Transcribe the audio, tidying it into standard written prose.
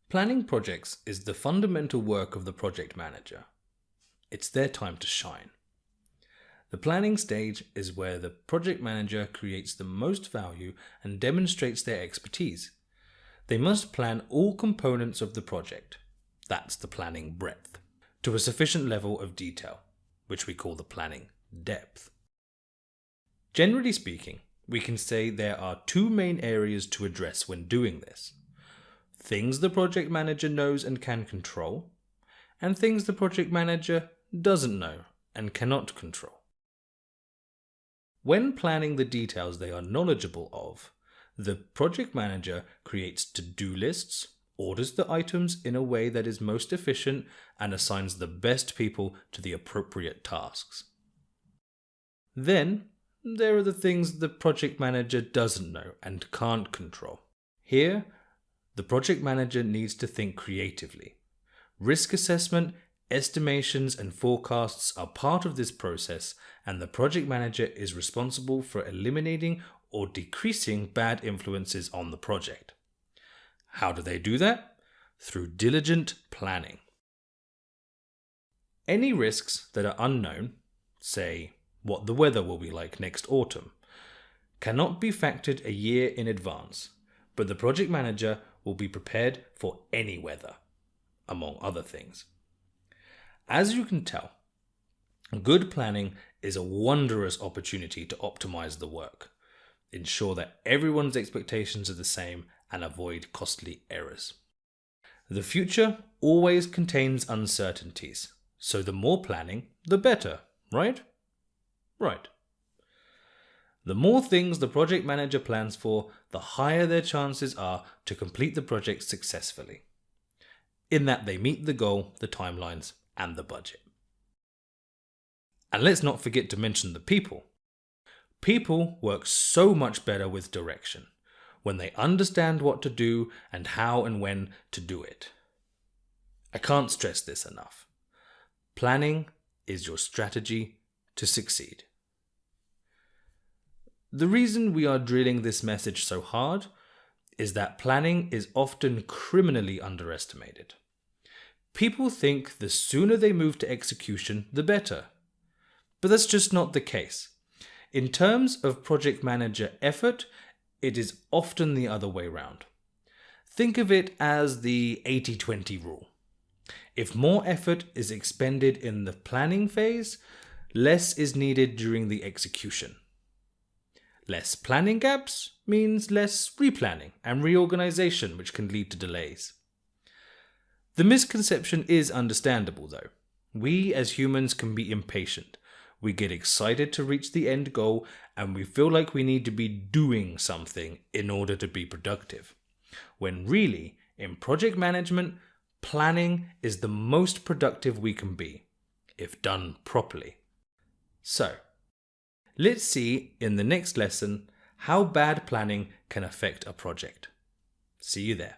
Planning projects is the fundamental work of the project manager. It's their time to shine. The planning stage is where the project manager creates the most value and demonstrates their expertise. They must plan all components of the project, that's the planning breadth, to a sufficient level of detail, which we call the planning depth. Generally speaking, we can say there are two main areas to address when doing this. Things the project manager knows and can control, and things the project manager doesn't know and cannot control. When planning the details they are knowledgeable of, the project manager creates to-do lists, orders the items in a way that is most efficient, and assigns the best people to the appropriate tasks. Then, there are the things the project manager doesn't know and can't control. Here, the project manager needs to think creatively. Risk assessment, estimations, and forecasts are part of this process, and the project manager is responsible for eliminating or decreasing bad influences on the project. How do they do that? Through diligent planning. Any risks that are unknown, say what the weather will be like next autumn, cannot be factored a year in advance, but the project manager will be prepared for any weather, among other things. As you can tell, good planning is a wondrous opportunity to optimize the work, ensure that everyone's expectations are the same, and avoid costly errors. The future always contains uncertainties, so the more planning, the better, right? Right. The more things the project manager plans for, the higher their chances are to complete the project successfully, in that they meet the goal, the timelines, and the budget. And let's not forget to mention the people. People work so much better with direction, when they understand what to do and how and when to do it. I can't stress this enough. Planning is your strategy to succeed. The reason we are drilling this message so hard is that planning is often criminally underestimated. People think the sooner they move to execution, the better. But that's just not the case. In terms of project manager effort, it is often the other way round. Think of it as the 80-20 rule. If more effort is expended in the planning phase, less is needed during the execution. Less planning gaps means less replanning and reorganization, which can lead to delays. The misconception is understandable though. We as humans can be impatient. We get excited to reach the end goal, and we feel like we need to be doing something in order to be productive. When really, in project management, planning is the most productive we can be, if done properly. So, let's see in the next lesson how bad planning can affect a project. See you there.